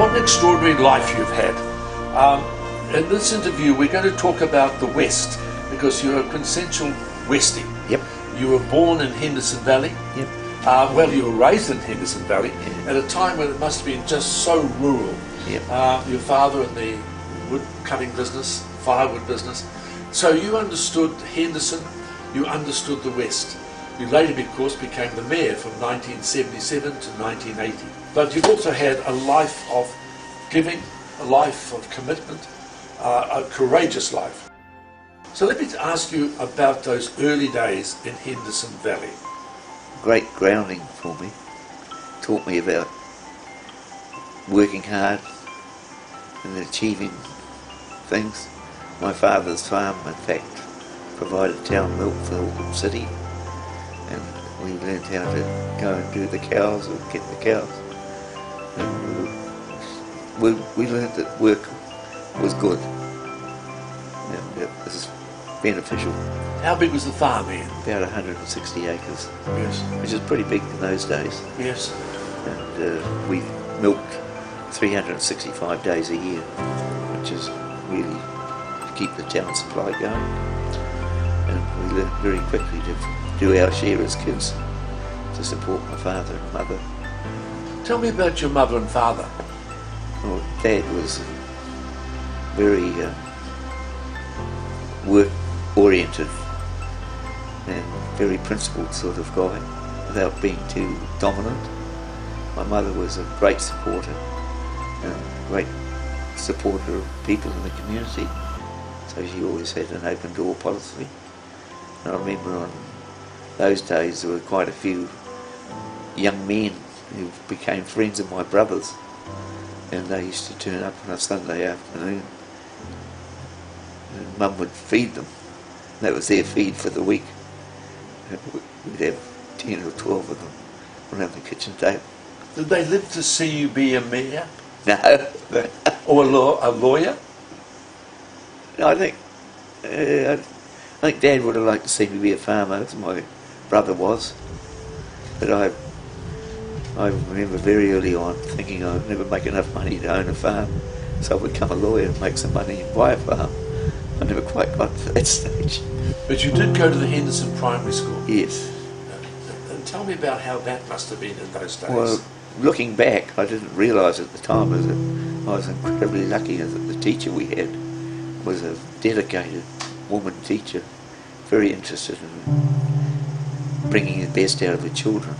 What an extraordinary life you've had. In this interview, we're going to talk about the West, because you're a quintessential Westie. Yep. You were born in Henderson Valley. Yep. Well, you were raised in Henderson Valley at a time when it must have been just so rural. Yep. Your father in the wood cutting business, firewood business. So you understood Henderson, you understood the West. You later, of course, became the mayor from 1977 to 1980. But you've also had a life of giving, a life of commitment, a courageous life. So let me ask you about those early days in Henderson Valley. Great grounding for me. Taught me about working hard and achieving things. My father's farm, in fact, provided town milk for Auckland City, and we learned how to go and do the cows or get the cows. And we learned that work was good and it was beneficial. How big was the farm then? About 160 acres, Yes. which is pretty big in those days. Yes. And we milked 365 days a year, which is really to keep the town supply going. And we learned very quickly to do our share as kids to support my father and mother. Tell me about your mother and father. Well, Dad was very work-oriented and very principled sort of guy, without being too dominant. My mother was a great supporter and a great supporter of people in the community, so she always had an open door policy. And I remember on those days there were quite a few young men who became friends of my brother's, and they used to turn up on a Sunday afternoon and Mum would feed them. That was their feed for the week. We'd have 10 or 12 of them around the kitchen table. Did they live to see you be a mayor? No. Or a lawyer? No, I think Dad would have liked to see me be a farmer, as my brother was. But I remember very early on thinking I'd never make enough money to own a farm, so I'd become a lawyer and make some money and buy a farm. I never quite got to that stage. But you did go to the Henderson Primary School. Yes. And tell me about how that must have been in those days. Well, looking back, I didn't realise at the time I was incredibly lucky that the teacher we had was a dedicated woman teacher, very interested in bringing the best out of the children.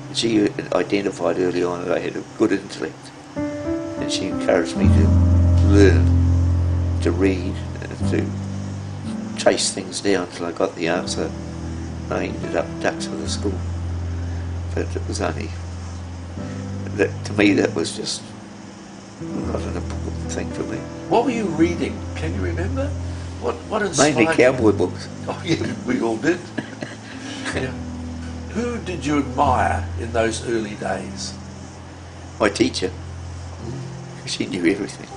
And she identified early on that I had a good intellect, and she encouraged me to learn, to read, and to chase things down till I got the answer. I ended up ducks for the school, but it was only that, to me, that was just not an important thing for me. What were you reading? Can you remember? What inspired Mainly you? cowboy books. Oh yeah, we all did. Yeah. Who did you admire in those early days? My teacher. She knew everything.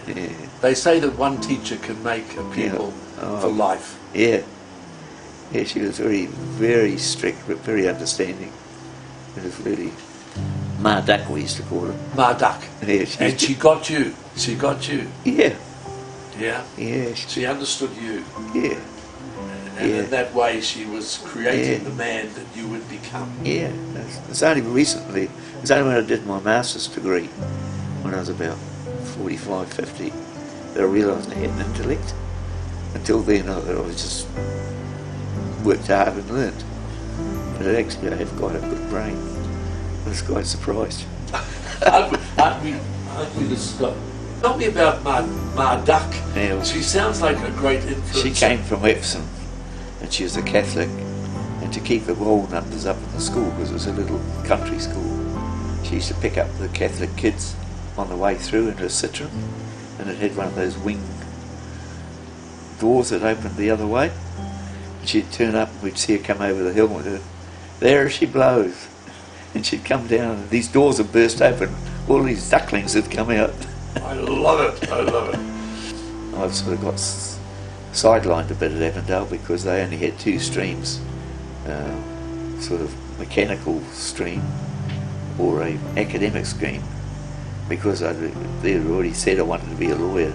Yeah. They say that one teacher can make a pupil for life. Yeah. Yeah, she was very, very strict, but very understanding. It was really Ma Duck, we used to call her. Ma Duck. Yeah, And she got you. She got you. Yeah. Yeah. Yeah. She understood you. Yeah. And Yeah. in that way she was creating the man that you would become. Yeah. It's only recently, it's only when I did my master's degree, when I was about 45, 50, that I realised I had an intellect. Until then, I was just worked hard and learned. But actually, I have got a good brain. I was quite surprised. aren't we just tell me about Ma Duck. Yeah. She sounds like a great influence. She came from Epsom, and she was a Catholic, and to keep the roll numbers up in the school, because it was a little country school, she used to pick up the Catholic kids on the way through into a Citroen, and it had one of those wing doors that opened the other way. And she'd turn up and we'd see her come over the hill with her. There she blows. And she'd come down and these doors would burst open. All these ducklings had come out. I love it. I love it. I've sort of got sidelined a bit at Avondale because they only had two streams, sort of mechanical stream or a academic stream. because they'd already said I wanted to be a lawyer,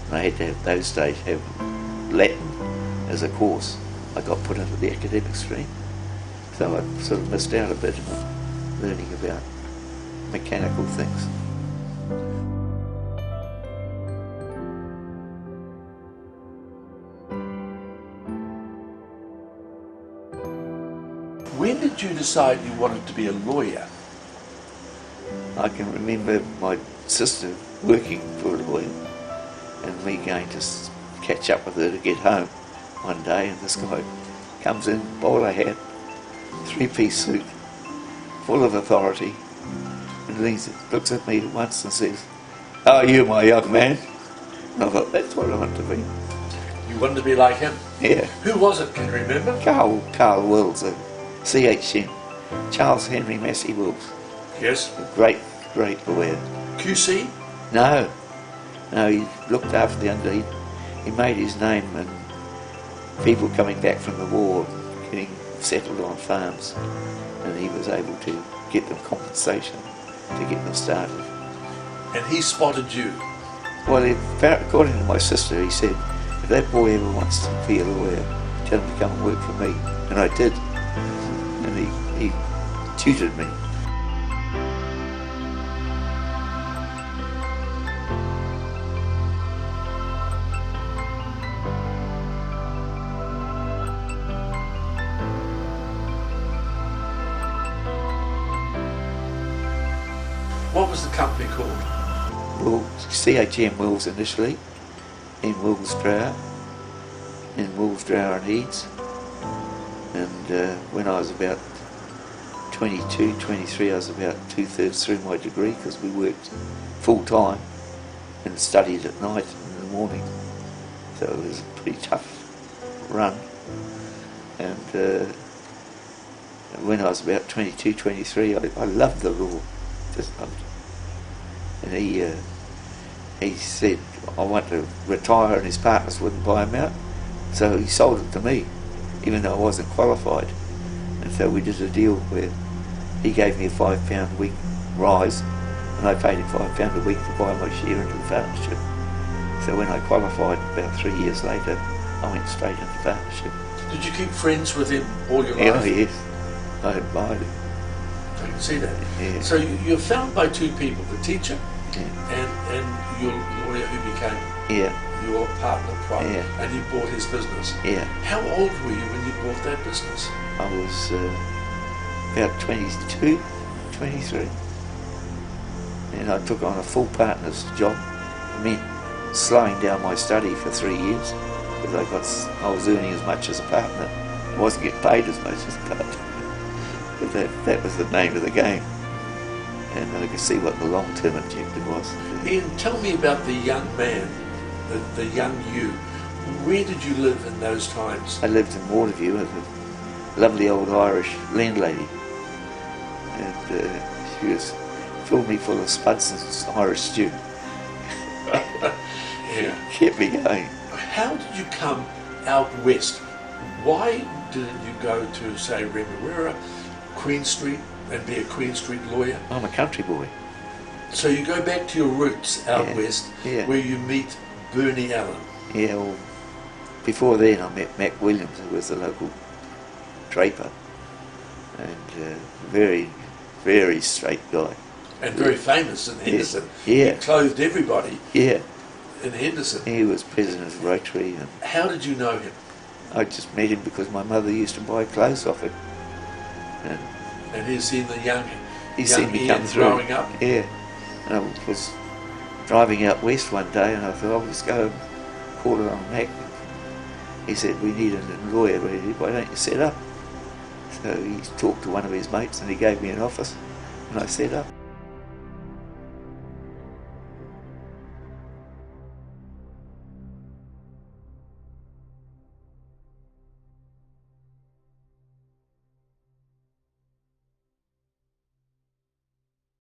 and I had to have those days have Latin as a course. I got put into the academic stream, so I sort of missed out a bit on learning about mechanical things. When did you decide you wanted to be a lawyer? I can remember my sister working for a lawyer and me going to catch up with her to get home one day, and this guy comes in, bowler hat, three-piece suit, full of authority, and looks at me once and says, "Oh, you my young man." And I thought, that's what I want to be. You wanted to be like him? Yeah. Who was it, can you remember? Carl Wills, CHM, Charles Henry Massey Wills. Yes. A great lawyer. QC? No, he looked after the under. He made his name, and people coming back from the war, getting settled on farms, and he was able to get them compensation to get them started. And he spotted you? Well, according to my sister, he said, if that boy ever wants to be a lawyer, tell him to come and work for me. And I did. And he tutored me. What was the company called? Well, CHM Wills initially, in Wills Drower and Heeds. And when I was about 22, 23, I was about 2/3 through my degree, because we worked full time and studied at night and in the morning. So it was a pretty tough run. And when I was about 22, 23, I loved the law, just loved it. And he said, I want to retire, and his partners wouldn't buy him out. So he sold it to me, even though I wasn't qualified. And so we did a deal where he gave me a £5 a week rise, and I paid him £5 a week to buy my share into the partnership. So when I qualified about 3 years later, I went straight into partnership. Did you keep friends with him all your Yeah, life? yes. I admired him. I can see that. Yeah. So you're found by two people, the teacher Yeah. and your lawyer who became Yeah. your partner prior, Yeah. and you bought his business. Yeah. How old were you when you bought that business? I was about 22, 23. And I took on a full partner's job. It meant slowing down my study for 3 years, because I was earning as much as a partner. I wasn't getting paid as much as a partner. But that was the name of the game. And I could see what the long-term objective was. Ian, tell me about the young man, the young you. Where did you live in those times? I lived in Waterview with a lovely old Irish landlady. And she was filled me full of spuds and Irish stew. Yeah. Kept me going. How did you come out west? Why didn't you go to, say, Remuera, Queen Street, and be a Queen Street lawyer? I'm a country boy. So you go back to your roots out west, where you meet Bernie Allen. Yeah, well, before then I met Mac Williams, who was the local draper, and very, very straight guy. And very famous in Henderson. Yeah. He clothed everybody Yeah. in Henderson. He was president of Rotary. And how did you know him? I just met him because my mother used to buy clothes off him. And he's seen the young seen me Ian come through. growing up. Yeah. And I was driving out west one day, and I thought, I'll just go and call it on Mac. He said, we need a lawyer ready, why don't you set up? So he talked to one of his mates, and he gave me an office, and I set up.